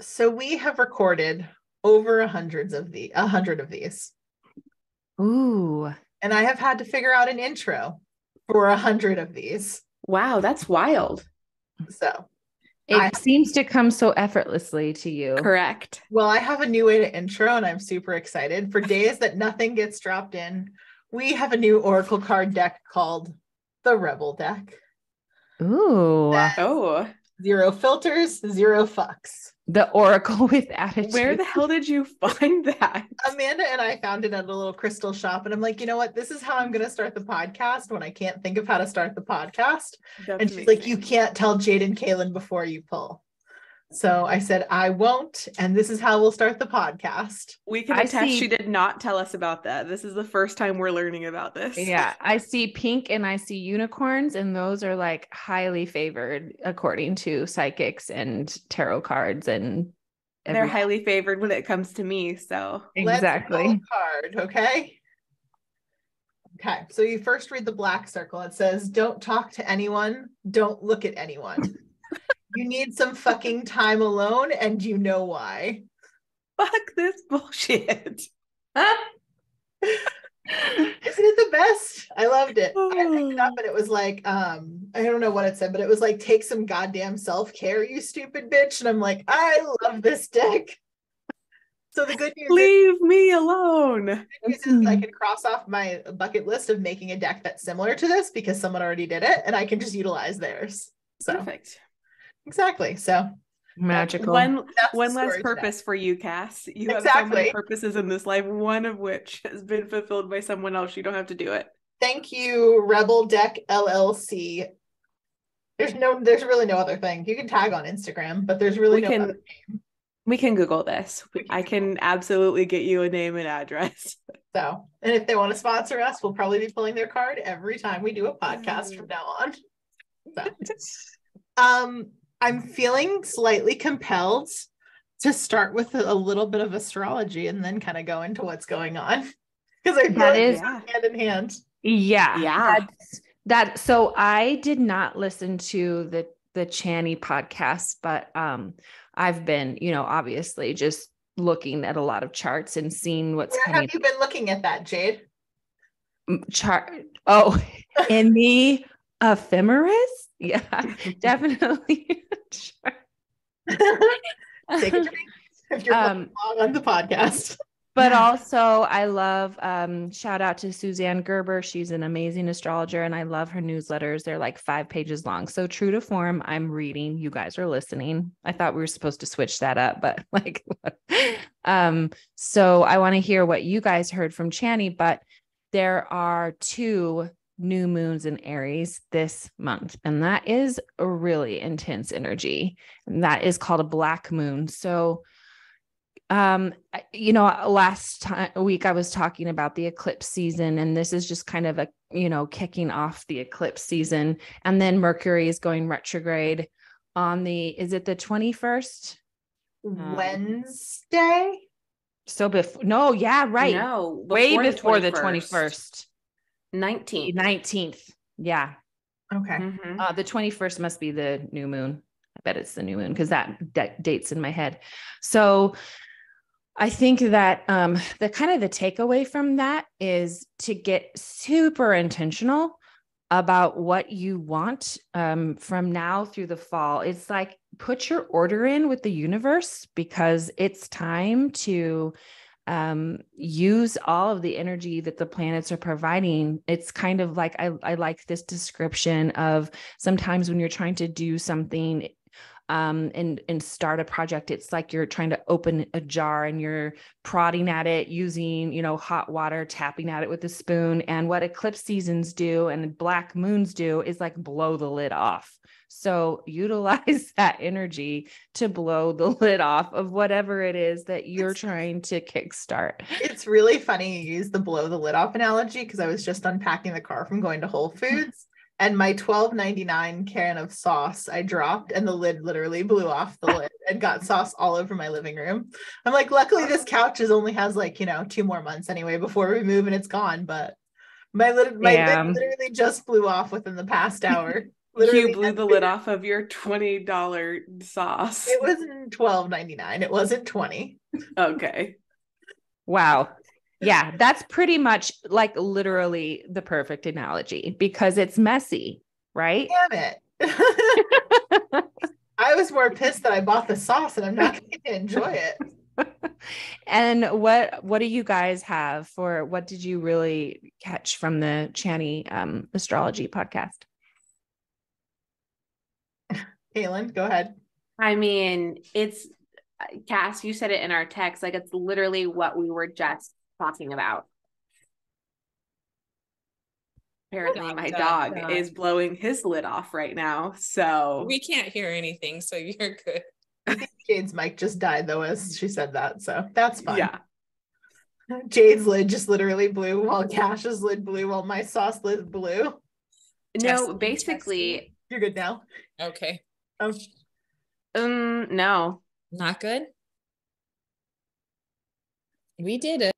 So we have recorded over a hundred of these. Ooh. And I have had to figure out an intro for 100 of these. Wow, that's wild. So It seems to come so effortlessly to you. Correct. well, I have a new way to intro and I'm super excited. For days that nothing gets dropped in, we have a new Oracle card deck called the Rebel deck. Ooh. Oh, Zero filters, zero fucks. The Oracle with attitude. where the hell did you find that? Amanda and I found it at a little crystal shop, and I'm like, you know what? This is how I'm going to start the podcast when I can't think of how to start the podcast. That's and she's amazing. like, you can't tell Jade and Kaylin before you pull. So I said, I won't. And this is how we'll start the podcast. We can attest she did not tell us about that. This is the first time we're learning about this. Yeah, I see pink and I see unicorns, and those are like highly favored according to psychics and tarot cards, and they're highly favored when it comes to me. So exactly. Let's card, okay? Okay, so you first read the black circle. It says, don't talk to anyone. Don't look at anyone. You need some fucking time alone, and you know why. Fuck this bullshit. Isn't it the best? I loved it. I picked it up and it was like, I don't know what it said, but it was like, take some goddamn self-care, you stupid bitch. And I'm like, I love this deck. So the good news leave me alone. The good news is I can cross off my bucket list of making a deck that's similar to this because someone already did it, and I can just utilize theirs. So perfect. Exactly. So magical. One less purpose for you, Cass. You have so many purposes in this life, one of which has been fulfilled by someone else. You don't have to do it. Thank you, Rebel Deck LLC. There's really no other thing. You can tag on Instagram, but there's really no other name. We can Google this. I can absolutely get you a name and address. So, and if they want to sponsor us, we'll probably be pulling their card every time we do a podcast from now on. So, I'm feeling slightly compelled to start with a little bit of astrology and then kind of go into what's going on, because I feel like it's hand in hand. Yeah. So I did not listen to the Chani podcast, but I've been, obviously just looking at a lot of charts and seeing what's coming. Where have you been looking at that, Jade? Chart. Oh, in the ephemeris? Yeah, definitely. Take a drink if you're on the podcast. But also I love, shout out to Suzanne Gerber. She's an amazing astrologer and I love her newsletters. They're like 5 pages long. So true to form, I'm reading, you guys are listening. I thought we were supposed to switch that up, but so I want to hear what you guys heard from Chani, but there are 2 new moons in Aries this month, and that is a really intense energy, and that is called a black moon. So last week I was talking about the eclipse season, and this is just kind of a, kicking off the eclipse season. And then Mercury is going retrograde on is it the 21st? Wednesday? So no, yeah, right. No, way before the 21st. 19th. Yeah. Okay. Mm-hmm. The 21st must be the new moon. I bet it's the new moon because that date's in my head. So I think that the kind of the takeaway from that is to get super intentional about what you want from now through the fall. It's like put your order in with the universe, because it's time to use all of the energy that the planets are providing. It's kind of like, I like this description of sometimes when you're trying to do something and start a project, it's like you're trying to open a jar and you're prodding at it using, hot water, tapping at it with a spoon. And what eclipse seasons do and black moons do is like blow the lid off. So utilize that energy to blow the lid off of whatever it is that you're trying to kickstart. It's really funny you use the blow the lid off analogy, because I was just unpacking the car from going to Whole Foods. And my $12.99 can of sauce I dropped, and the lid literally blew off the lid and got sauce all over my living room. I'm like, luckily this couch only has 2 more months anyway before we move and it's gone. But my lid literally just blew off within the past hour. Literally, you blew the lid off of your $20 sauce. It was $12.99. It wasn't 20. Okay. Wow. Yeah, that's pretty much like literally the perfect analogy because it's messy, right? Damn it. I was more pissed that I bought the sauce and I'm not going to enjoy it. And what do you guys have for, what did you really catch from the Chani astrology podcast? Kaylin, go ahead. I mean, it's Cass, you said it in our text, like it's literally what we were just talking about. Apparently my dog is blowing his lid off right now, so we can't hear anything, so you're good. I think Jade's mic just died though as she said that, so that's fine. Yeah. Jade's lid just literally blew while Cash's lid blew while my sauce lid blew. No, basically you're good now. Okay. No. Not good. We did it.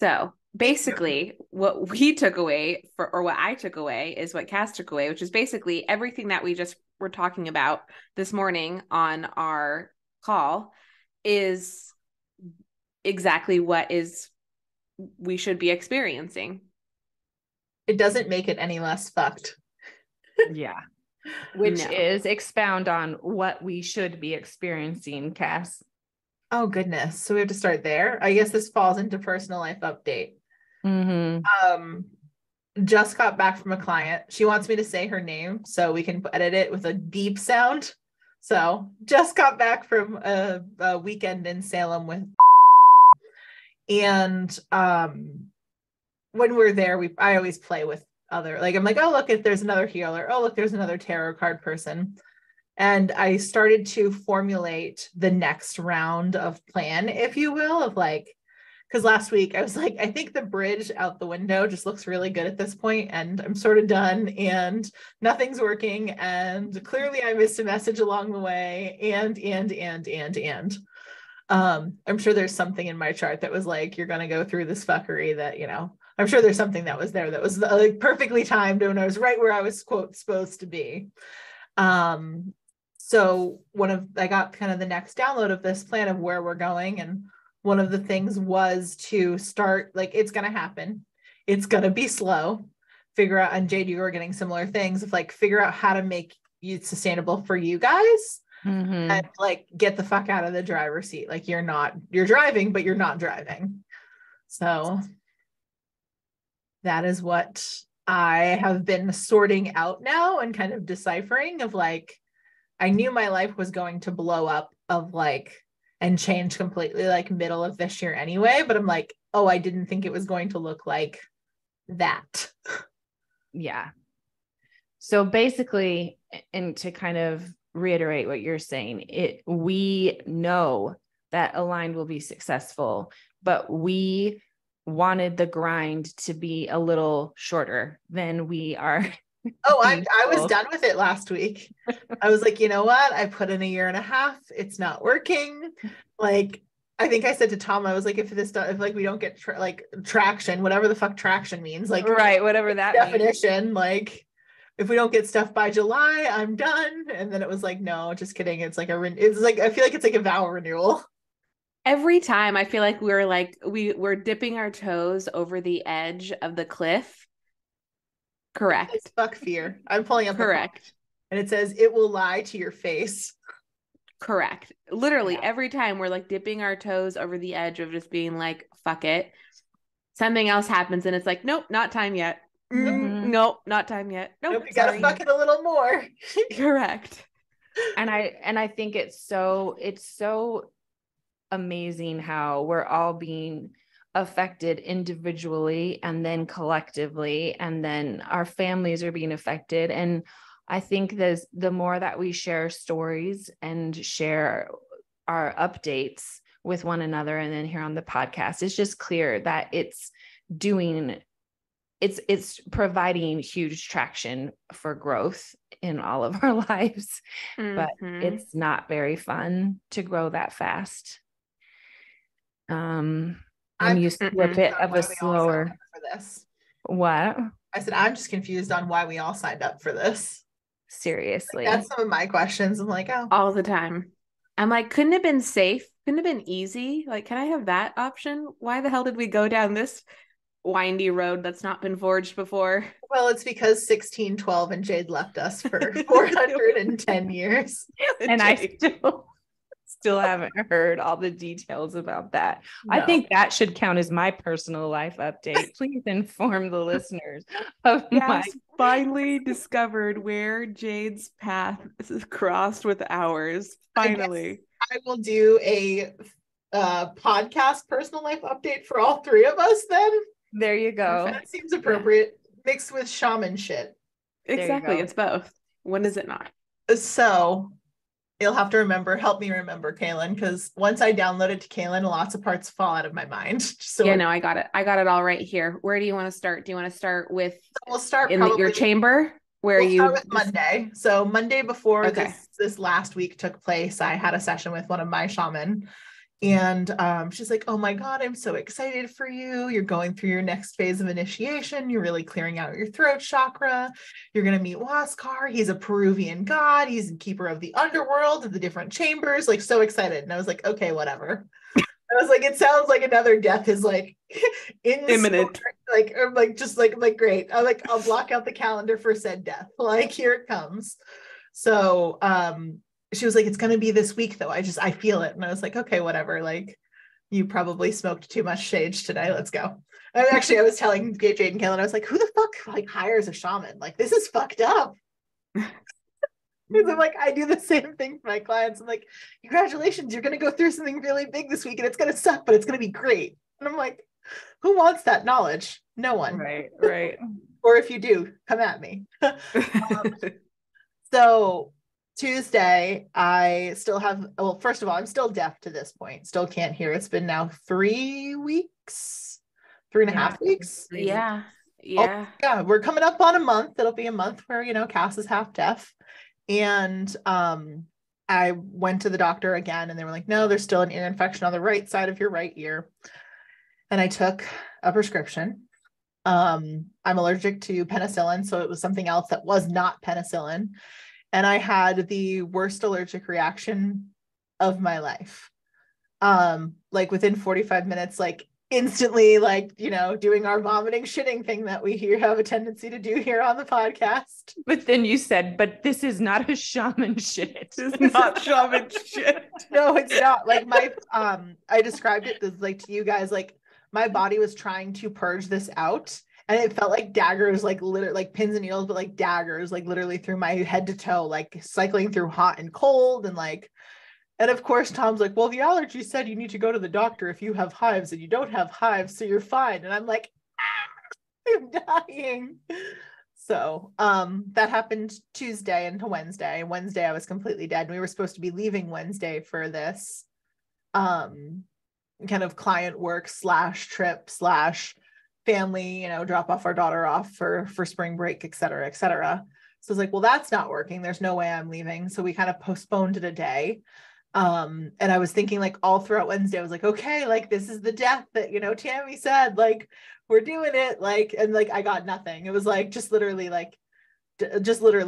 So basically what we took away or what I took away is what Cass took away, which is basically everything that we just were talking about this morning on our call is exactly what we should be experiencing. It doesn't make it any less fucked. Yeah. Which is expound on what we should be experiencing, Cass. Oh goodness. So we have to start there. I guess this falls into personal life update. Just got back from a client. She wants me to say her name so we can edit it with a beep sound. So just got back from a weekend in Salem with and when we're there, I always play with other, like I'm like, oh look, if there's another healer, oh look, there's another tarot card person. And I started to formulate the next round of plan, if you will, of like, because last week I was like, I think the bridge out the window just looks really good at this point, and I'm sort of done, and nothing's working, and clearly I missed a message along the way, and I'm sure there's something in my chart that was like, you're gonna go through this fuckery that, you know, I'm sure there's something that was there that was like perfectly timed when I was right where I was quote supposed to be. So I got kind of the next download of this plan of where we're going. And one of the things was to start, like, it's going to happen. It's going to be slow. Figure out, and Jade, you were getting similar things of like, figure out how to make it sustainable for you guys and like get the fuck out of the driver's seat. Like you're driving, but you're not driving. So that is what I have been sorting out now and kind of deciphering of like, I knew my life was going to blow up of like, and change completely like middle of this year anyway. But I'm like, oh, I didn't think it was going to look like that. Yeah. So basically, and to kind of reiterate what you're saying, we know that Aligned will be successful, but we wanted the grind to be a little shorter than we are. Oh, I was done with it last week. I was like, you know what? I put in 1.5 years. It's not working. Like, I think I said to Tom, I was like, if like we don't get traction, whatever the fuck traction means, like, right, whatever that definition, means. Like, if we don't get stuff by July, I'm done. And then it was like, no, just kidding. It's like it's like, I feel like it's like a vow renewal. Every time I feel like we're dipping our toes over the edge of the cliff. Correct. It's fuck fear. I'm pulling up correct. And it says it will lie to your face. Correct. Literally every time we're like dipping our toes over the edge of just being like, fuck it. Something else happens and it's like, nope, not time yet. Nope, not time yet. Nope, you gotta fuck it a little more. Correct. And I think it's so amazing how we're all being affected individually and then collectively, and then our families are being affected. And I think the more that we share stories and share our updates with one another and then here on the podcast, it's just clear that it's providing huge traction for growth in all of our lives. But it's not very fun to grow that fast. I'm used to a bit of a slower for this. What? I said, I'm just confused on why we all signed up for this. Seriously. That's some of my questions. I'm like, oh. All the time. I'm like, couldn't it have been safe? Couldn't it have been easy? Like, can I have that option? Why the hell did we go down this windy road that's not been forged before? Well, it's because 1612 and Jade left us for 410 years. And I still haven't heard all the details about that. No. I think that should count as my personal life update. Please inform the listeners of my finally discovered where Jade's path is crossed with ours. Finally. I will do a podcast personal life update for all three of us then. There you go. Perfect. That seems appropriate. Mixed with shaman shit. Exactly. It's both. When is it not? So you'll have to help me remember, Kaylin, because once I download it to Kaylin, lots of parts fall out of my mind. So yeah, no, I got it. I got it all right here. Where do you want to start? Do you want to start with we'll start in your chamber? Where we'll you start with Monday. So Monday before Okay. this last week took place, I had a session with one of my shaman. And she's like, oh my God, I'm so excited for you. You're going through your next phase of initiation. You're really clearing out your throat chakra. You're going to meet Huascar. He's a Peruvian god. He's a keeper of the underworld, of the different chambers. Like, so excited. And I was like, okay, whatever. I was like, it sounds like another death is like imminent. Like great. I'll block out the calendar for said death. Like, here it comes. So she was like, it's going to be this week though. I feel it. And I was like, okay, whatever. Like, you probably smoked too much sage today. Let's go. And actually, I was telling Jade and Kaylin, I was like, who the fuck like hires a shaman? Like, this is fucked up. Because I'm like, I do the same thing for my clients. I'm like, congratulations, you're going to go through something really big this week and it's going to suck, but it's going to be great. And I'm like, who wants that knowledge? No one. Right. Or if you do, come at me. So Tuesday, I still have, well, first of all, I'm still deaf to this point. Still can't hear. It's been now 3 weeks, 3.5 weeks. Yeah. Oh, yeah. We're coming up on a month. It'll be a month where, Cass is half deaf. And I went to the doctor again and they were like, no, there's still an ear infection on the right side of your right ear. And I took a prescription. I'm allergic to penicillin. So it was something else that was not penicillin. And I had the worst allergic reaction of my life. Like within 45 minutes, like instantly, like, doing our vomiting, shitting thing that we have a tendency to do here on the podcast. But then you said, but this is not a shaman shit. It's not shaman shit. No, it's not. Like I described it as like to you guys, like my body was trying to purge this out. And it felt like daggers, like literally like pins and needles, but like daggers, like literally through my head to toe, like cycling through hot and cold. And of course, Tom's like, well, the allergy said you need to go to the doctor if you have hives and you don't have hives. So you're fine. And I'm like, I'm dying. So that happened Tuesday into Wednesday. Wednesday, I was completely dead. We were supposed to be leaving Wednesday for this kind of client work / trip / family, drop off our daughter off for spring break, et cetera, et cetera. So I was like, well, that's not working. There's no way I'm leaving. So we kind of postponed it a day. And I was thinking like all throughout Wednesday, I was like, okay, like this is the death that, Tammy said, like, we're doing it. Like, and like, I got nothing. It was like, just literally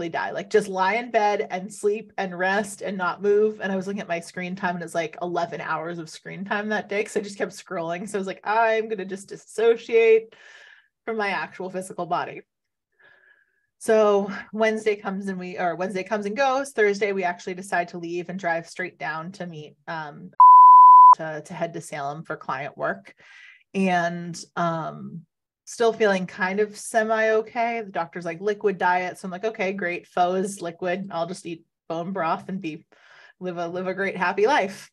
die, like just lie in bed and sleep and rest and not move. And I was looking at my screen time and it's like 11 hours of screen time that day. Cause I just kept scrolling. So I was like, I'm going to just dissociate from my actual physical body. So Wednesday comes and goes. Thursday, we actually decide to leave and drive straight down to meet, to head to Salem for client work. And, still feeling kind of semi-okay. The doctor's like liquid diet. So I'm like, okay, great. Pho is liquid. I'll just eat bone broth and live a great, happy life.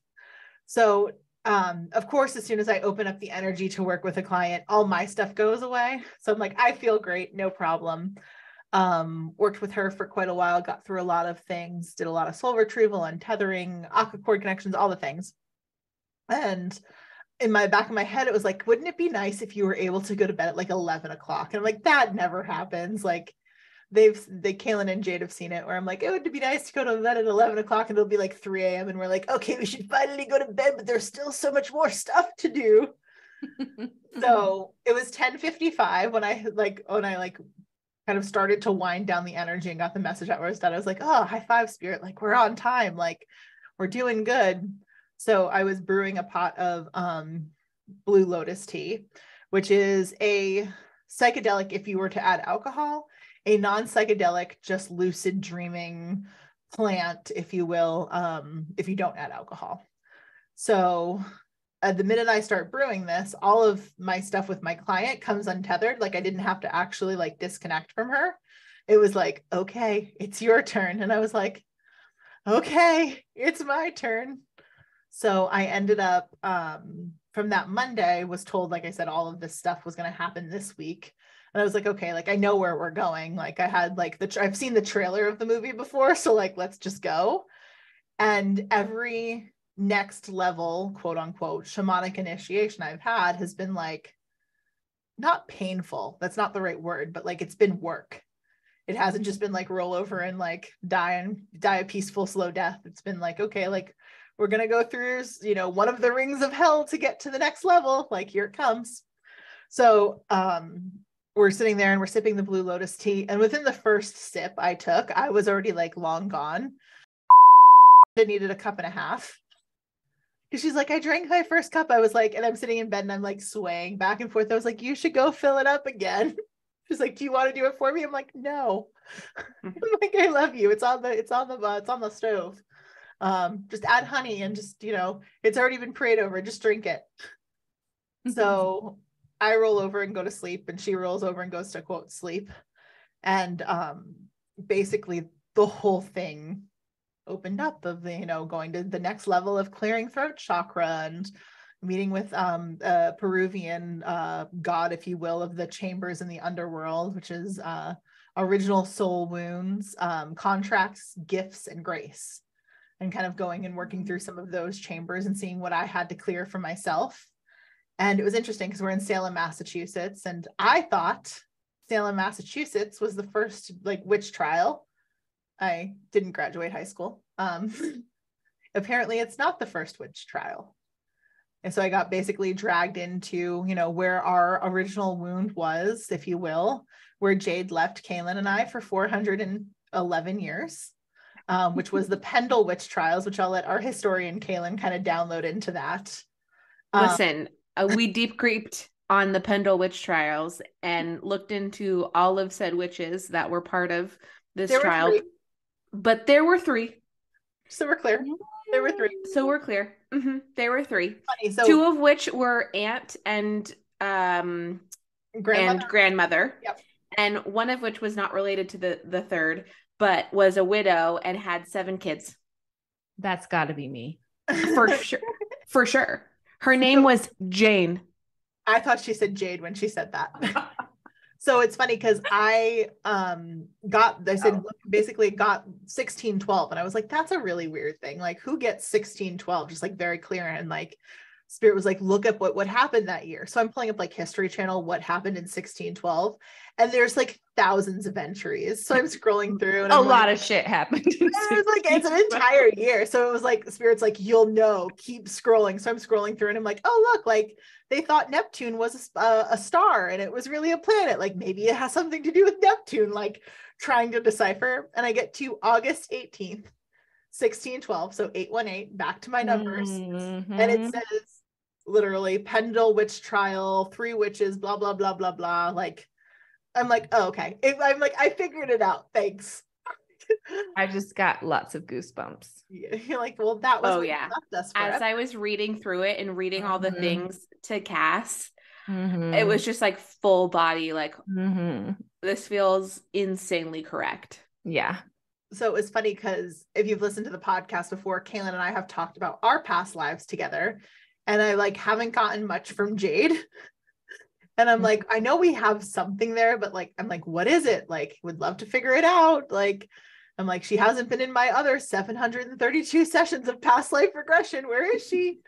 So, of course, as soon as I open up the energy to work with a client, all my stuff goes away. So I'm like, I feel great. No problem. Worked with her for quite a while, got through a lot of things, did a lot of soul retrieval, untethering, aqua cord connections, all the things. And in my back of my head, it was like, wouldn't it be nice if you were able to go to bed at like 11 o'clock? And I'm like, that never happens. Like Kaylin and Jade have seen it where I'm like, it would be nice to go to bed at 11 o'clock and it'll be like 3 a.m. And we're like, okay, we should finally go to bed, but there's still so much more stuff to do. So it was 10:55 when I kind of started to wind down the energy and got the message out where I was like, oh, high five, spirit, like we're on time, like we're doing good. So I was brewing a pot of blue lotus tea, which is a psychedelic if you were to add alcohol, a non-psychedelic, just lucid dreaming plant, if you will, if you don't add alcohol. So the minute I start brewing this, all of my stuff with my client comes untethered. Like I didn't have to actually like disconnect from her. It was like, okay, it's your turn. And I was like, okay, it's my turn. So I ended up from that Monday was told, like I said, all of this stuff was going to happen this week. And I was like, okay, like I know where we're going. Like I had like I've seen the trailer of the movie before. So like, let's just go. And every next level, quote unquote, shamanic initiation I've had has been like, not painful. That's not the right word, but like, it's been work. It hasn't just been like roll over and like die a peaceful, slow death. It's been like, okay, like we're going to go through, one of the rings of hell to get to the next level. Like here it comes. So, we're sitting there and we're sipping the blue lotus tea. And within the first sip I took, I was already like long gone. I needed a cup and a half. Because she's like, I drank my first cup. I was like, and I'm sitting in bed and I'm like swaying back and forth. I was like, you should go fill it up again. She's like, do you want to do it for me? I'm like, no. I'm like, I love you. It's on the stove. Just add honey and just, it's already been prayed over. Just drink it. So I roll over and go to sleep, and she rolls over and goes to quote sleep. And basically the whole thing opened up of going to the next level of clearing throat chakra and meeting with a Peruvian god, if you will, of the chambers in the underworld, which is original soul wounds, contracts, gifts, and grace, and kind of going and working through some of those chambers and seeing what I had to clear for myself. And it was interesting because we're in Salem, Massachusetts, and I thought Salem, Massachusetts was the first like witch trial. I didn't graduate high school. Apparently it's not the first witch trial. And so I got basically dragged into, where our original wound was, if you will, where Jade left Kaylin and I for 411 years, which was the Pendle witch trials, which I'll let our historian Kaylin kind of download into that. Listen, we deep creeped on the Pendle witch trials and looked into all of said witches that were part of this trial. But there were 3. So we're clear. There were 3. So we're clear. Mm-hmm. There were 3. Funny, so 2 of which were aunt and grandmother. Yep. And one of which was not related to the third, but was a widow and had 7 kids. That's got to be me. For sure. For sure. Her name was Jane. I thought she said Jade when she said that. So it's funny because I basically got 1612, and I was like, that's a really weird thing. Like, who gets 1612? Just like very clear. And like Spirit was like, look up what happened that year. So I'm pulling up like History Channel, what happened in 1612. And there's like thousands of entries. So I'm scrolling through and a lot of shit happened. It was like, it's an entire year. So it was like, Spirit's like, you'll know, keep scrolling. So I'm scrolling through and I'm like, oh, look, like they thought Neptune was a star and it was really a planet. Like maybe it has something to do with Neptune, like trying to decipher. And I get to August 18th, 1612. So 818, back to my numbers. Mm-hmm. And it says literally Pendle witch trial, 3 witches, blah, blah, blah, blah, blah. Like, I'm like, oh, okay. I'm like, I figured it out. Thanks. I just got lots of goosebumps. Yeah, you're like, well, that was what yeah. left us for. As I was reading through it and reading all the things to Cass, Mm-hmm. it was just like full body, like Mm-hmm. this feels insanely correct. Yeah. So it was funny because if you've listened to the podcast before, Kaylin and I have talked about our past lives together, and I like haven't gotten much from Jade. And I'm like, I know we have something there, but like, I'm like, what is it? Like, would love to figure it out. Like, I'm like, she hasn't been in my other 732 sessions of past life regression. Where is she?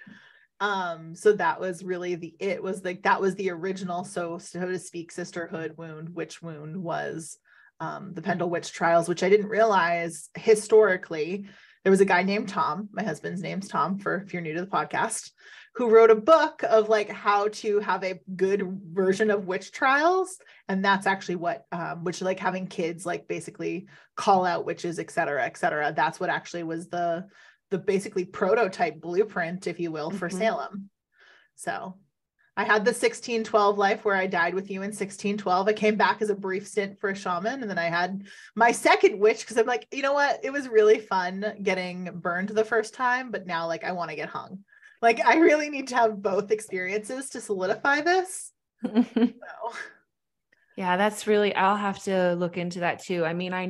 So that was really that was the original, so to speak, sisterhood wound. Witch wound was the Pendle witch trials, which I didn't realize historically there was a guy named Tom, my husband's name's Tom, for if you're new to the podcast, who wrote a book of like how to have a good version of witch trials. And that's actually what, which like having kids like basically call out witches, et cetera, et cetera. That's what actually was the basically prototype blueprint, if you will, for Salem. So I had the 1612 life where I died with you in 1612. I came back as a brief stint for a shaman. And then I had my second witch because I'm like, you know what? It was really fun getting burned the first time, but now like I want to get hung. Like I really need to have both experiences to solidify this. So. Yeah, that's really, I'll have to look into that too. I mean, I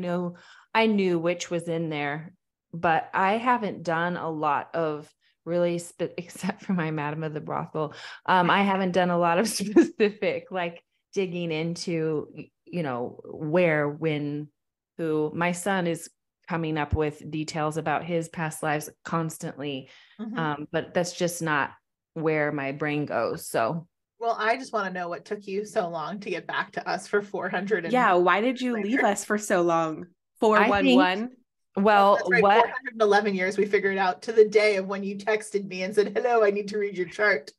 knew witch was in there, but I haven't done a lot of really except for my Madam of the Brothel. I haven't done a lot of specific, like digging into, you know, where, when, who. My son is coming up with details about his past lives constantly. But that's just not where my brain goes. So, well, I just want to know what took you so long to get back to us for 400. Yeah. Why did you leave us for so long? 411. Well, that's right, what 411 years we figured out to the day of when you texted me and said, hello, I need to read your chart.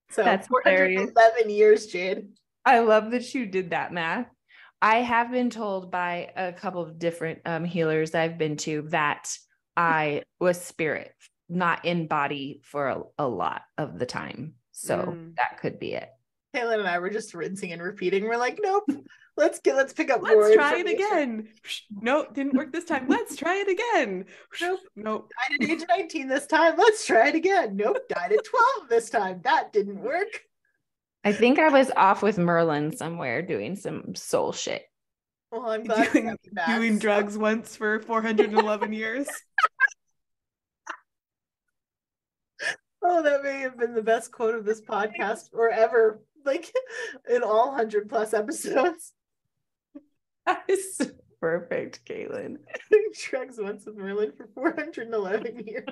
So that's 411 hilarious. Years, Jade. I love that you did that math. I have been told by a couple of different healers I've been to that I was spirit, not in body for a lot of the time. So that could be it. Kaylin and I were just rinsing and repeating. We're like, nope, let's pick up more. Let's try it again. Nope, didn't work this time. Let's try it again. Nope. Died at age 19 this time. Let's try it again. Nope, died at 12 this time. That didn't work. I think I was off with Merlin somewhere doing some soul shit. Well, I'm glad doing drugs once for 411 years. Oh, that may have been the best quote of this podcast or ever, like in all 100+ episodes. That is perfect, Kaylin. Drugs once with Merlin for 411 years.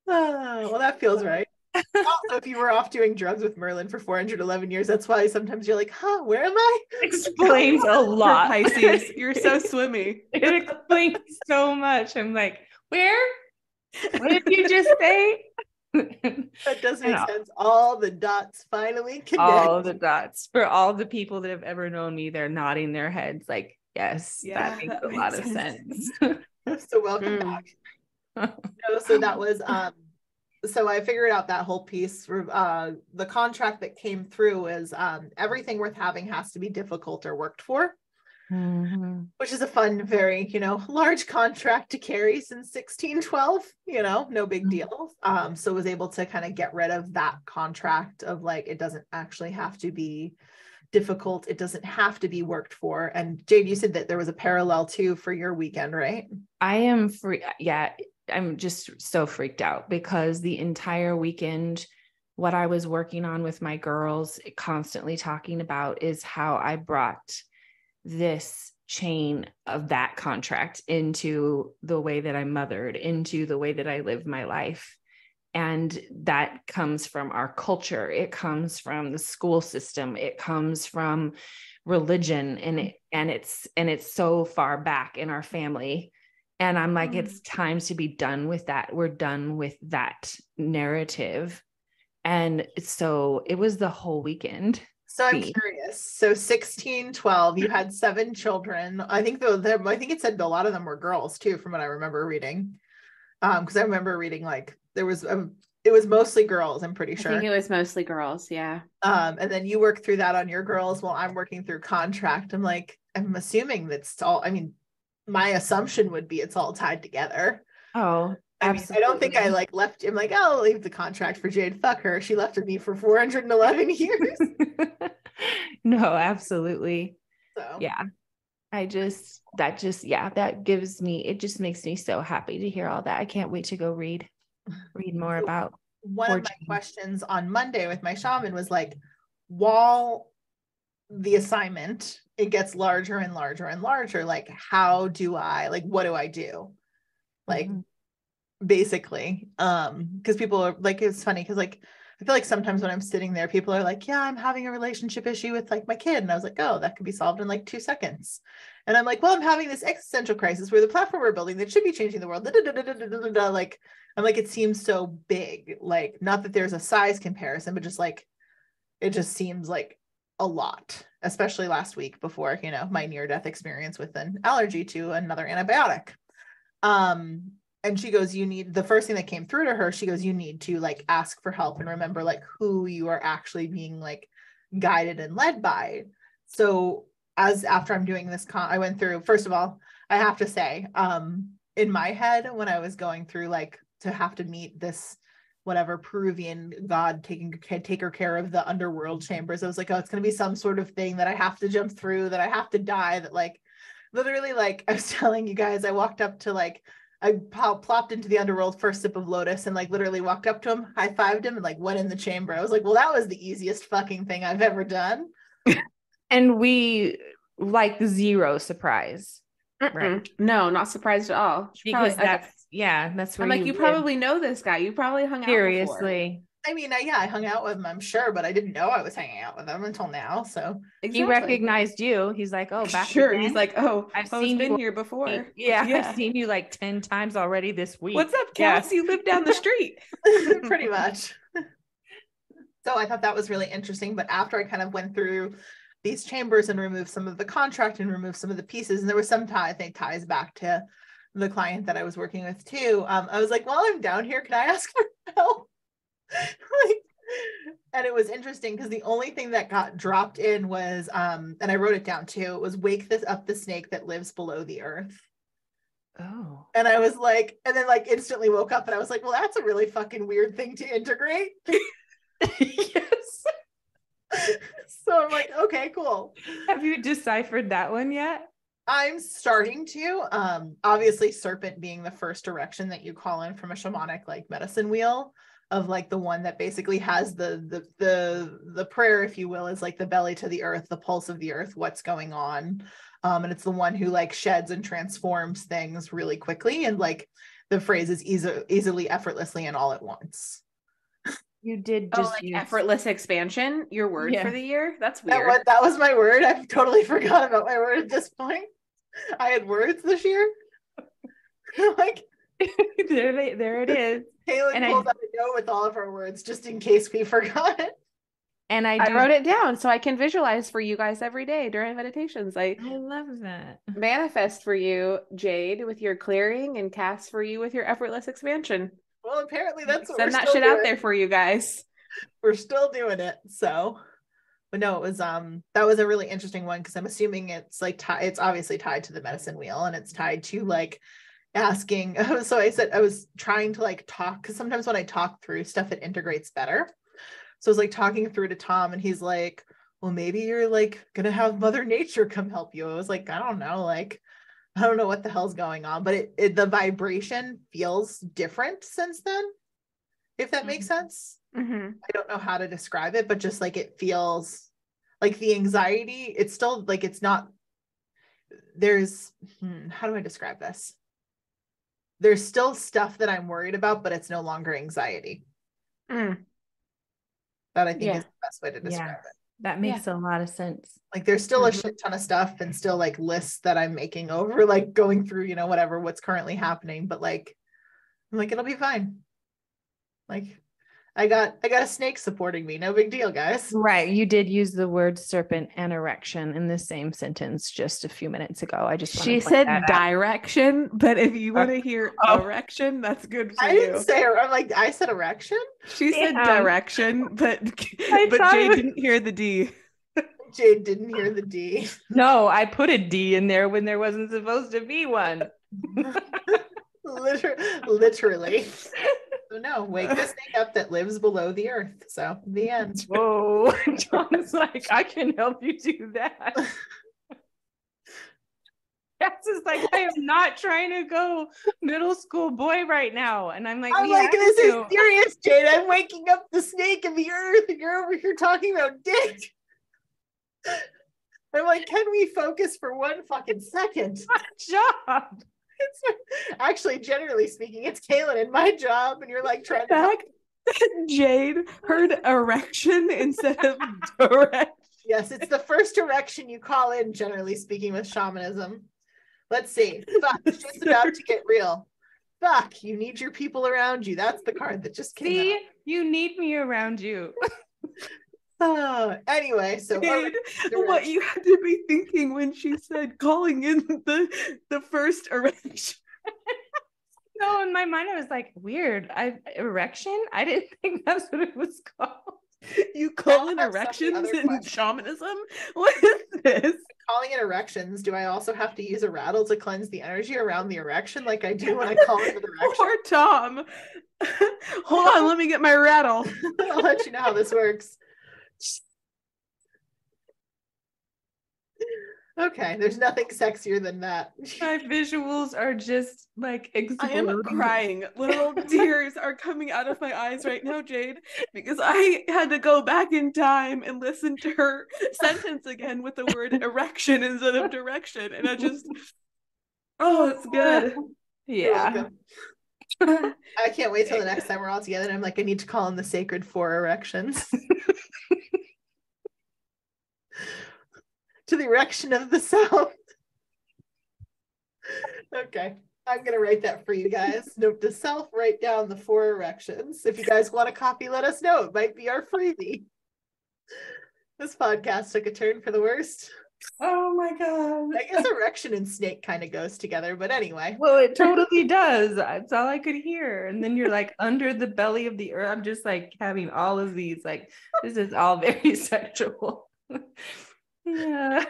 Oh, well, that feels right. Also, if you were off doing drugs with Merlin for 411 years, that's why sometimes you're like, huh, where am I? Explains a lot. Pisces, you're so swimmy. It explains so much. I'm like, where? What did you just say? That does make sense. All the dots finally connect. All the dots. For all the people that have ever known me, they're nodding their heads like, yes, that makes a lot of sense. So welcome back. So that was so I figured out that whole piece. The contract that came through is everything worth having has to be difficult or worked for. Which is a fun, very, large contract to carry since 1612, no big deal. So was able to kind of get rid of that contract of like, it doesn't actually have to be difficult. It doesn't have to be worked for. And Jade, you said that there was a parallel too for your weekend, right? I am free. Yeah. I'm just so freaked out because the entire weekend, what I was working on with my girls, constantly talking about is how I brought this chain of that contract into the way that I'm mothered, into the way that I live my life. And that comes from our culture. It comes from the school system. It comes from religion. And it's so far back in our family. And I'm like, it's time to be done with that. We're done with that narrative. And so it was the whole weekend. So I'm curious. So 1612, you had 7 children. I think it said a lot of them were girls too, from what I remember reading. Because I remember reading like it was mostly girls. I'm pretty sure. I think it was mostly girls. Yeah. And then you work through that on your girls while I'm working through contract. I'm assuming that's all. I mean, my assumption would be it's all tied together. Oh. I don't think I left. I'm like, I'll leave the contract for Jade. Fuck her. She left with me for 411 years. No, absolutely. So yeah. It just makes me so happy to hear all that. I can't wait to go read more about. One of my questions on Monday with my shaman was like, while the assignment, it gets larger and larger and larger. Like, how do I, what do I do? Basically, because people are like, it's funny because I feel like sometimes when I'm sitting there, people are like, yeah, I'm having a relationship issue with like my kid. And I was like, oh, that could be solved in like 2 seconds. And I'm like, well, I'm having this existential crisis where the platform we're building that should be changing the world. Like, I'm like, it seems so big. Like, not that there's a size comparison, but just like, it just seems like a lot, especially last week before, you know, my near-death experience with an allergy to another antibiotic. And she goes, you need, the first thing that came through to her, she goes, you need to like ask for help and remember like who you are actually being like guided and led by. So as after I'm doing this I went through, first of all, I have to say, in my head, when I was going through like to have to meet this whatever Peruvian god taker care of the underworld chambers, I was like, oh, it's going to be some sort of thing that I have to jump through, that I have to die, that like literally, like I was telling you guys, I walked up to like, I plopped into the underworld, first sip of Lotus, and like literally walked up to him, high-fived him, and like went in the chamber. I was like, well, that was the easiest fucking thing I've ever done. And we like zero surprise. Right. No, not surprised at all. Because probably, that's where I'm like, you probably know this guy. You probably hung out before. Seriously. I mean, I hung out with him, I'm sure, but I didn't know I was hanging out with him until now. So He recognized you. He's like, oh, back sure. again? He's like, oh, I've Poe's seen been you here before. Yeah, Yeah. I've seen you like 10 times already this week. What's up, Cass? You live down the street. pretty much. So I thought that was really interesting. But after I kind of went through these chambers and removed some of the contract and removed some of the pieces, and there was some I think ties back to the client that I was working with too. I was like, while I'm down here, can I ask for help? Like, and it was interesting because the only thing that got dropped in was, and I wrote it down too, it was wake this up the snake that lives below the earth. Oh. And I was like, and then like instantly woke up and I was like, well, that's a really fucking weird thing to integrate. Yes. So I'm like, okay, cool. Have you deciphered that one yet? I'm starting to. Obviously, serpent being the first direction that you call in from a shamanic like medicine wheel, of like the one that basically has the prayer, if you will, is like the belly to the earth, the pulse of the earth, what's going on. And it's the one who like sheds and transforms things really quickly. And like the phrase is easily, effortlessly, and all at once. You did just use effortless expansion, your word for the year? That's weird. That was my word. I've totally forgot about my word at this point. I had words this year. Like there it is. Kaylin pulled out a note with all of our words just in case we forgot it. And I wrote it down so I can visualize for you guys every day during meditations. I love that. Manifest for you, Jade, with your clearing, and Cass for you with your effortless expansion. Well, apparently that's what send that shit out there for you guys. We're still doing it. So, but no, it was that was a really interesting one because I'm assuming it's like it's obviously tied to the medicine wheel, and it's tied to like asking. So I said I was trying to like talk, because sometimes when I talk through stuff, it integrates better. So I was like talking through to Tom, and he's like, well, maybe you're like gonna have Mother Nature come help you. I was like, I don't know, like I don't know what the hell's going on, but the vibration feels different since then, if that makes sense. Mm-hmm. I don't know how to describe it, but just like it feels like the anxiety, it's still like, it's not, there's, how do I describe this? There's still stuff that I'm worried about, but it's no longer anxiety. That I think is the best way to describe it. That makes a lot of sense. Like there's still a shit ton of stuff and still like lists that I'm making over, like going through, you know, whatever, what's currently happening. But like, I'm like, it'll be fine. Like I got a snake supporting me. No big deal, guys. Right. You did use the word serpent and erection in the same sentence just a few minutes ago. I just She said direction, but if you want to hear erection, that's good for you. I didn't say I'm like, I said erection. She said direction, but Jade didn't hear the D. Jade didn't hear the D. No, I put a D in there when there wasn't supposed to be one. Literally. So no, wake the snake up that lives below the earth. So the end. Whoa. John's like, I can help you do that. Cass is like, I am not trying to go middle school boy right now. And I'm like, this is serious, Jade. I'm waking up the snake in the earth and you're over here talking about dick. I'm like, can we focus for one fucking second? Job. It's actually, generally speaking, it's Kaylin and my job, and you're like trying to Jade heard erection instead of direct. Yes, it's the first erection you call in, generally speaking, with shamanism. Let's see. Fuck, shit's about to get real. Fuck, you need your people around you. That's the card that just came See, out. you need me around you. Anyway, so Jade, what you had to be thinking when she said calling in the first erection. No, in my mind, I was like, weird. Erection? I didn't think that's what it was called. You call in have so many erections other in questions. shamanism? What is this? calling in erections, do I also have to use a rattle to cleanse the energy around the erection like I do when I call in the erection? Poor Tom. Hold on, let me get my rattle. I'll let you know how this works. Okay, there's nothing sexier than that. My visuals are just like I am exploding. crying. Literal tears are coming out of my eyes right now, Jade, because I had to go back in time and listen to her sentence again with the word erection instead of direction. And I just, oh, it's good. Yeah. I can't wait till the next time we're all together. And I'm like, I need to call in the sacred 4 erections. To the erection of the sound. Okay, I'm gonna write that for you guys. Note to self, write down the 4 erections. If you guys want a copy, let us know. It might be our freebie. This podcast took a turn for the worst. Oh my God. I guess erection and snake kind of goes together, but anyway. Well, it totally does. That's all I could hear. And then you're like under the belly of the earth. I'm just like having all of these, like, this is all very sexual. Yeah.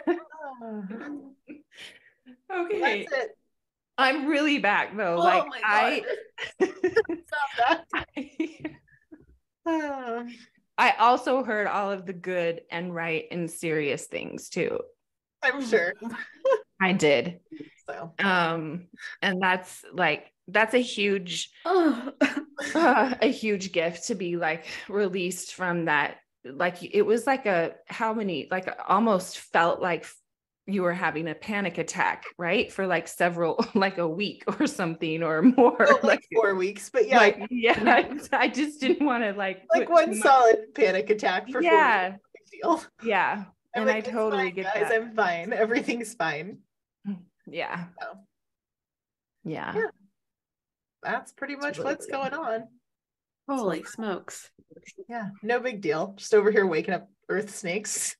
Okay. That's it. I'm really back though. Oh like my God. Stop that. I also heard all of the good and right and serious things too. I'm sure. I did. So and that's a huge a huge gift to be like released from that. Like it was like almost felt like you were having a panic attack, right? For like several, like a week or something or more. well, like 4 weeks, but yeah. Like, yeah, I just didn't want to like one solid panic attack for 4 weeks. Big deal. Yeah. I'm and like, I totally fine, get guys, that. I'm fine. Everything's fine. Yeah. So. Yeah. That's pretty much really what's good. going on. Holy smokes. Yeah, no big deal. Just over here waking up earth snakes.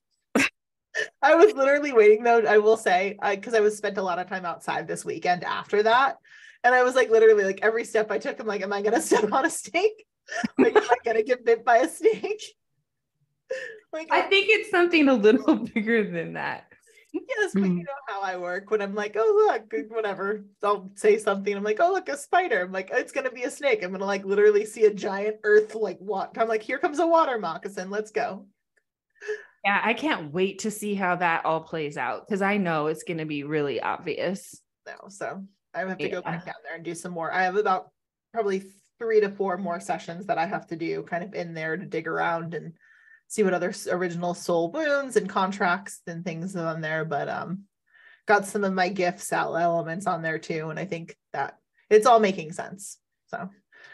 I was literally waiting though, I will say, because I was spent a lot of time outside this weekend after that. And I was like, literally, like every step I took, I'm like, am I going to step on a snake? Like, am I going to get bit by a snake? Like, I think it's something a little bigger than that. yes, but you know how I work when I'm like, oh, look, whatever. I'll say something. I'm like, oh, look, a spider. I'm like, it's going to be a snake. I'm going to like literally see a giant earth, like what? I'm like, here comes a water moccasin. Let's go. Yeah, I can't wait to see how that all plays out because I know it's going to be really obvious. No, so I have to go back down there and do some more. I have about probably 3 to 4 more sessions that I have to do kind of in there to dig around and see what other original soul wounds and contracts and things on there. But got some of my gifts elements on there too. And I think that it's all making sense. So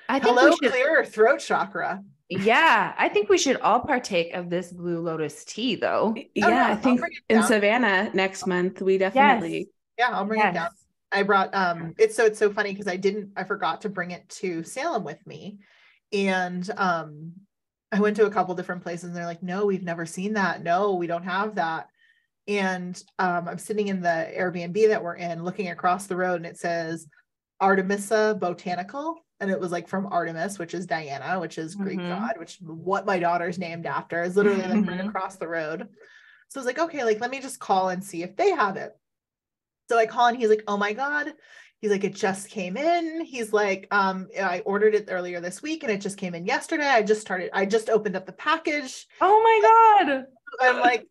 I think hello, clear throat chakra. Yeah, I think we should all partake of this Blue Lotus tea though. Yeah, I think in Savannah next month, we definitely. Yes. Yeah, I'll bring it down. I brought it's so funny because I forgot to bring it to Salem with me. And I went to a couple different places and they're like, no, we've never seen that. No, we don't have that. And I'm sitting in the Airbnb that we're in looking across the road and it says Artemisa Botanical. And it was like from Artemis, which is Diana, which is Greek god, which what my daughter's named after is literally like right across the road. So I was like, okay, like, let me just call and see if they have it. So I call and he's like, oh my God. He's like, it just came in. He's like, I ordered it earlier this week and it just came in yesterday. I just opened up the package. Oh my God. I'm like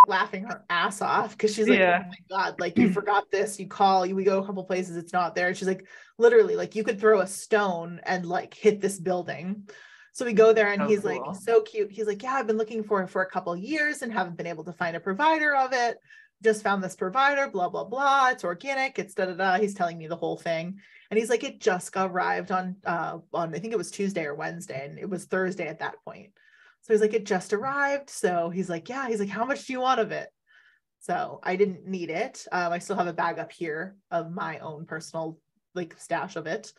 laughing her ass off because she's like, oh my God, like you forgot this. You call, we go a couple places, it's not there. She's like, literally, like you could throw a stone and like hit this building. So we go there and he's like, so cute. He's like, yeah, I've been looking for it for a couple of years and haven't been able to find a provider of it. just found this provider, blah, blah, blah. It's organic. It's da, da, da. He's telling me the whole thing. And he's like, it just got arrived on, I think it was Tuesday or Wednesday. And it was Thursday at that point. So he's like, it just arrived. So he's like, yeah, he's like, how much do you want of it? So I didn't need it. I still have a bag up here of my own personal like stash of it.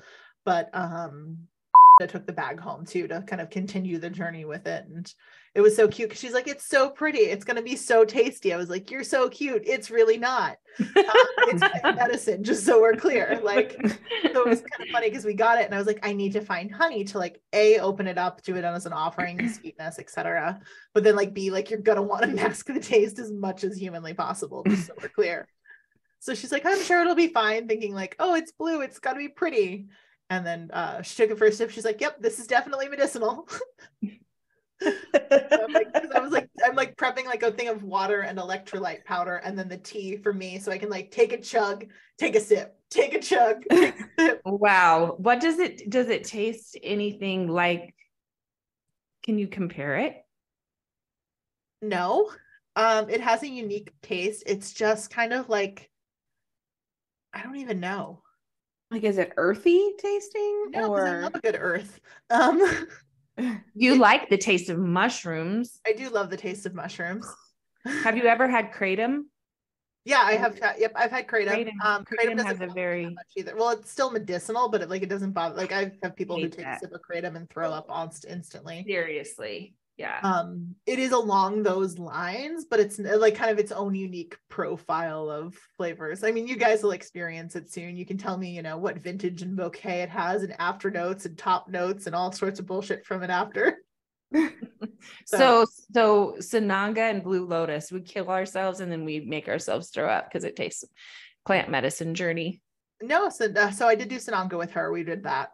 But I took the bag home too to kind of continue the journey with it. And it was so cute because she's like, it's so pretty. It's going to be so tasty. I was like, you're so cute. It's really not. It's plant medicine, just so we're clear. Like, so it was kind of funny because we got it and I was like, I need to find honey to like open it up, do it as an offering, sweetness, etc. But then like B, like you're going to want to mask the taste as much as humanly possible, just so we're clear. So she's like, I'm sure it'll be fine, thinking like, oh, it's blue. It's got to be pretty. And then she took it for a sip. She's like, yep, this is definitely medicinal. I'm like prepping like a thing of water and electrolyte powder and then the tea for me so I can like take a chug, take a sip, take a chug, take a sip. Wow. What does it taste anything like? Can you compare it? No. It has a unique taste. It's just kind of like, I don't even know. Like, is it earthy tasting? No, because I love a good earth. You like the taste of mushrooms. I do love the taste of mushrooms. Have you ever had kratom? Yeah, I have. Yep, I've had kratom. Kratom has a very either. Well, it's still medicinal, but it doesn't bother. Like I have people who take that. a sip of kratom and throw up instantly. Seriously. Yeah. It is along those lines, but it's like kind of its own unique profile of flavors. I mean, you guys will experience it soon. You can tell me, what vintage and bouquet it has, and after notes and top notes and all sorts of bullshit from it after. So Sananga and Blue Lotus, we kill ourselves and then we make ourselves throw up because it tastes plant medicine journey. No, so I did do Sananga with her. We did that.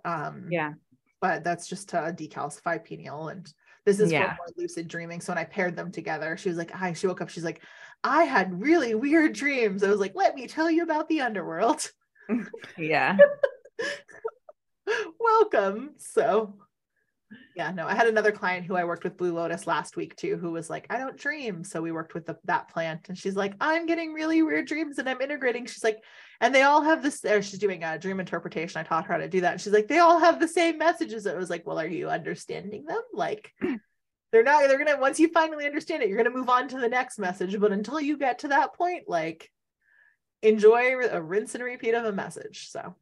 Yeah. But that's just to decalcify pineal, and this is for more lucid dreaming. So when I paired them together, she was like, she woke up, she's like, I had really weird dreams. I was like, let me tell you about the underworld. Yeah. Welcome. So yeah, no, I had another client who I worked with Blue Lotus last week too, who was like, I don't dream. So we worked with that plant and she's like, I'm getting really weird dreams and I'm integrating. She's like, and they all have this, she's doing a dream interpretation. I taught her how to do that. And she's like, they all have the same messages. I was like, well, are you understanding them? Like they're going to, once you finally understand it, you're going to move on to the next message. But until you get to that point, like enjoy a rinse and repeat of a message. So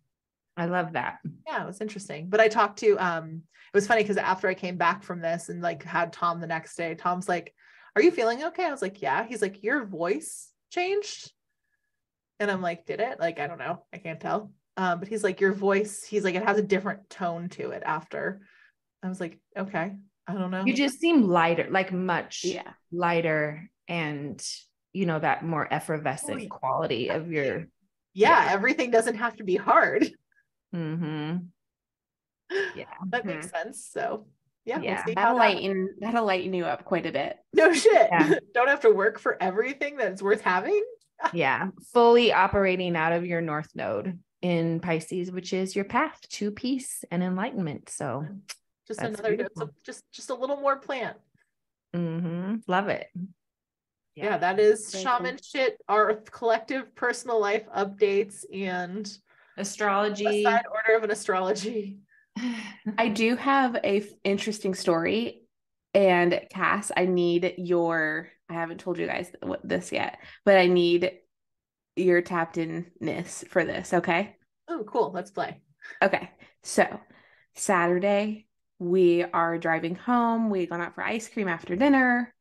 I love that. Yeah, it was interesting. But I talked to, it was funny because after I came back from this and like had Tom the next day, Tom's like, are you feeling okay? I was like, yeah. He's like, your voice changed. And I'm like, did it? Like, I don't know. I can't tell. But he's like, your voice, he's like, it has a different tone to it after. I was like, okay, I don't know. You just seem lighter, like much lighter and, that more effervescent quality of your. Yeah, everything doesn't have to be hard. Mm-hmm. Yeah, that makes sense. So we'll see that'll lighten you up quite a bit. No shit. Yeah. Don't have to work for everything that's worth having. Yeah, fully operating out of your North Node in Pisces, which is your path to peace and enlightenment. So just another just a little more plant. Mm-hmm. Love it. Yeah, that is shaman shit, our collective personal life updates and astrology. A side order of an astrology. I do have a interesting story, and Cass, I haven't told you guys this yet, but I need your tapped in-ness for this. Okay. Oh, cool. Let's play. Okay. So Saturday, we are driving home. We gone out for ice cream after dinner,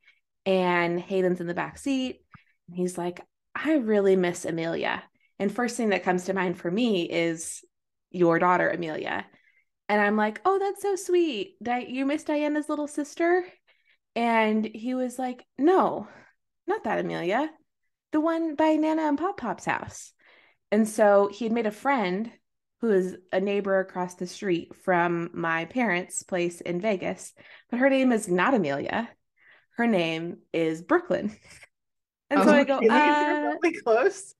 and Hayden's in the back seat. And he's like, I really miss Amelia. And first thing that comes to mind for me is your daughter, Amelia. And I'm like, oh, that's so sweet. You miss Diana's little sister? And he was like, no, not that Amelia. The one by Nana and Pop Pop's house. And so he had made a friend who is a neighbor across the street from my parents' place in Vegas. But her name is not Amelia. Her name is Brooklyn. And so I go, really close.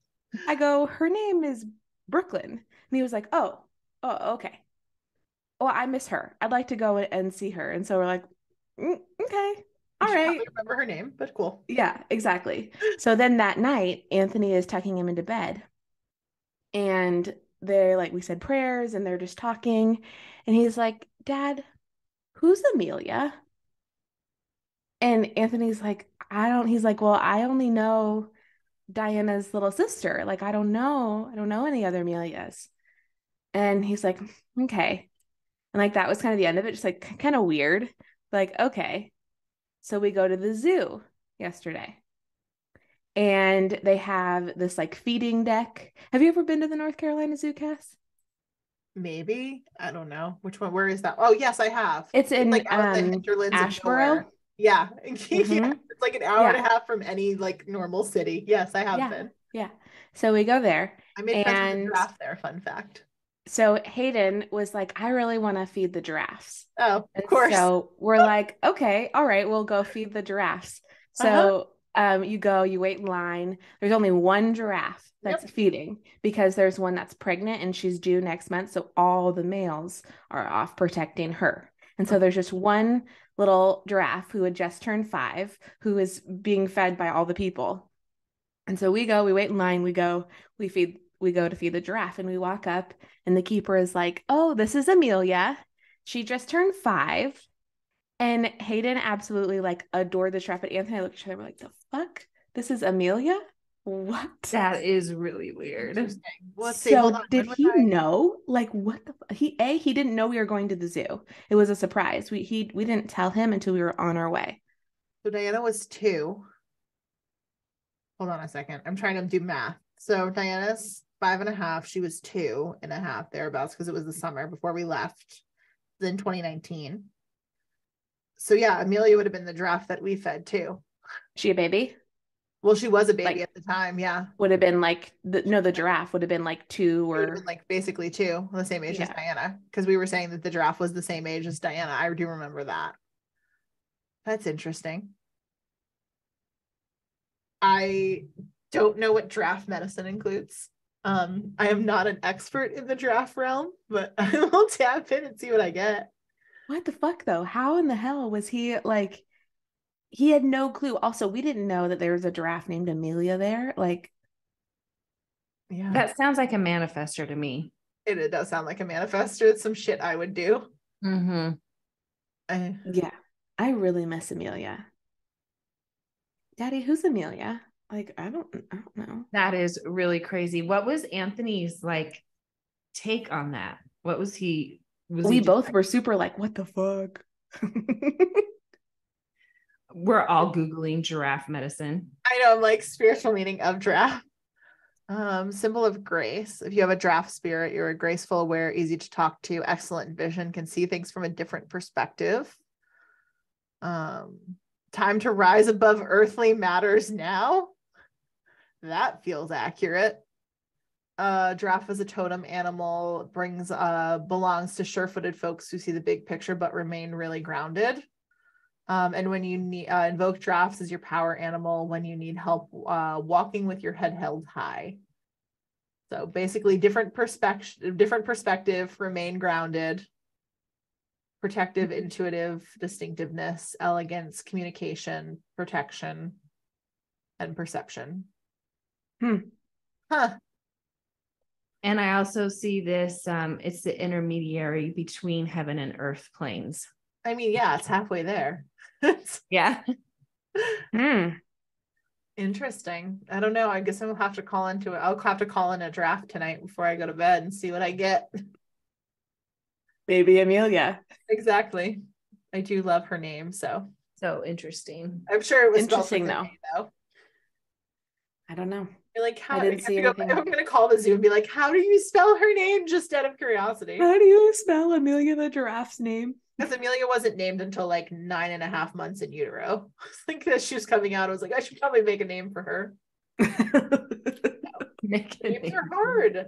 I go, her name is Brooklyn. And he was like, oh, okay. Well, I miss her. I'd like to go and see her. And so we're like, okay, all should right. probably remember her name, but cool. Yeah, exactly. So then that night, Anthony is tucking him into bed. And they're like, we said prayers and they're just talking. And he's like, Dad, who's Amelia? And Anthony's like, he's like, well, I only know Diana's little sister. Like, I don't know any other Amelias. And he's like, okay. And like, that was kind of the end of it, just like kind of weird. Like, okay. So we go to the zoo yesterday and they have this like feeding deck. Have you ever been to the North Carolina Zoo, Cass? Maybe. I don't know. Which one? Where is that? Oh, yes, I have. It's in like out in the hinterlands of Asheboro. nowhere. Yeah. Mhm. It's like an hour and Yeah. a half from any like normal city. Yes, I have Yeah. been. Yeah. So we go there. I made friends with the And giraffe there. Fun fact. so Hayden was like, I really want to feed the giraffes. Oh, of And course. so we're like, okay, all right, we'll go feed the giraffes. So you go, you wait in line. There's only one giraffe that's feeding because there's one that's pregnant and she's due next month. So all the males are off protecting her. And so there's just one little giraffe who had just turned 5 who is being fed by all the people. And so we go, we wait in line, we go to feed the giraffe and we walk up and the keeper is like, oh, this is Amelia. She just turned 5. And Hayden absolutely like adored the giraffe. But Anthony and I looked at each other, we're like, the fuck? This is Amelia? What? That is really weird. Let's see. Hold So on. did he know? Like what the he didn't know we were going to the zoo. It was a surprise. We didn't tell him until we were on our way. So Diana was 2. Hold on a second. I'm trying to do math. So Diana's 5.5. She was 2.5 thereabouts because it was the summer before we left. Then 2019. So yeah, Amelia would have been the giraffe that we fed too. She a baby? Well, she was a baby Like, at the time. Yeah. would have been like the giraffe would have been like 2 She would have or been like basically 2, the same age as Yeah. Diana. Because we were saying that the giraffe was the same age as Diana. I do remember that. That's interesting. I don't know what giraffe medicine includes. I am not an expert in the giraffe realm, but I will tap in and see what I get. What the fuck though? How in the hell was he like? He had no clue. Also, we didn't know that there was a giraffe named Amelia there. Like, Yeah, That sounds like a manifester to me. it does sound like a manifester. It's some shit I would do. Mm-hmm. yeah, I really miss Amelia. Daddy, who's Amelia? Like, I don't know. That is really crazy. What was Anthony's like take on that? What was he? We both were super like, what the fuck? We're all Googling giraffe medicine. I know, I'm like spiritual meaning of giraffe. Symbol of grace. If you have a giraffe spirit, you're a graceful, aware, easy to talk to, excellent vision, can see things from a different perspective. Time to rise above earthly matters now. That feels accurate. Giraffe is a totem animal, belongs to sure-footed folks who see the big picture but remain really grounded. And when you need invoke giraffes as your power animal when you need help walking with your head held high. So basically different perspective, remain grounded, protective, intuitive, distinctiveness, elegance, communication, protection, and perception. Huh. And I also see this, it's the intermediary between heaven and earth planes. I mean, yeah, it's halfway there. Yeah. Interesting. I don't know. I guess I'll have to call into it. I'll have to call in a draft tonight before I go to bed and see what I get. Baby Amelia. Exactly. I do love her name, so Interesting. I'm sure it was Interesting spelled though. I don't know. You're like, how I didn't see anything. I'm gonna call the zoo and be like, how do you spell her name? Just out of curiosity. How do you spell Amelia the giraffe's name? Because Amelia wasn't named until like 9.5 months in utero. I think as she was coming out, I was like, I should probably make a name for her. Names are hard.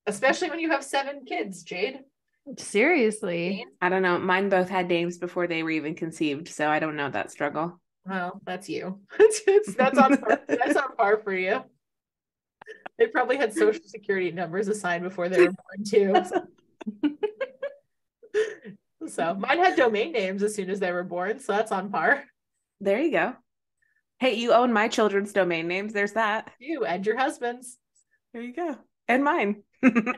Especially when you have 7 kids, Jade. Seriously. I don't know. Mine both had names before they were even conceived, so I don't know that struggle. Well, that's you. That's on par for you. They probably had social security numbers assigned before they were born too. So mine had domain names as soon as they were born, so that's on par. There you go. Hey, you own my children's domain names. There's that. You and your husband's. There you go. And mine. And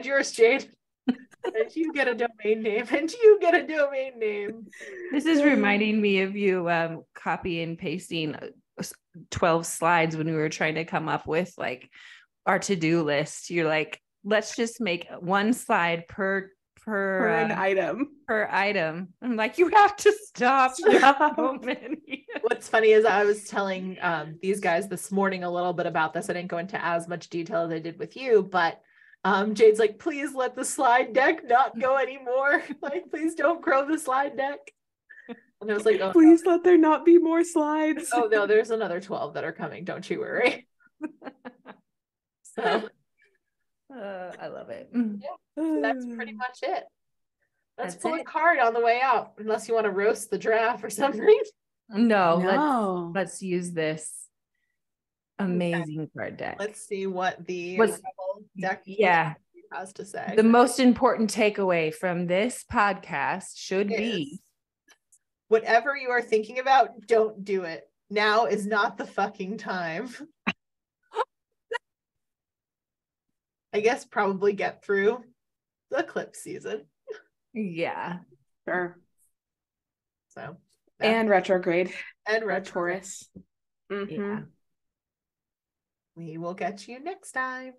yours, Jade. And you get a domain name, and you get a domain name. This is reminding me of you copy and pasting 12 slides when we were trying to come up with like our to-do list. You're like, let's just make one slide per an item. Per item. I'm like, you have to stop. So many. What's funny is I was telling these guys this morning a little bit about this. I didn't go into as much detail as I did with you, but Jade's like, please let the slide deck not go anymore. Like, please don't grow the slide deck. And I was like, oh, please let there not be more slides. Oh no, there's another 12 that are coming. Don't you worry. So I love it. Yeah, so that's pretty much it. Let's pull a card on the way out, unless you want to roast the draft or something. No. Let's use this amazing card deck. Let's see what the deck has to say. The most important takeaway from this podcast should be whatever you are thinking about, don't do it. Now is not the fucking time. I guess probably get through the eclipse season. Yeah. Sure. So. And retrograde. And retrograde. Taurus. Mm-hmm. Yeah. We will catch you next time.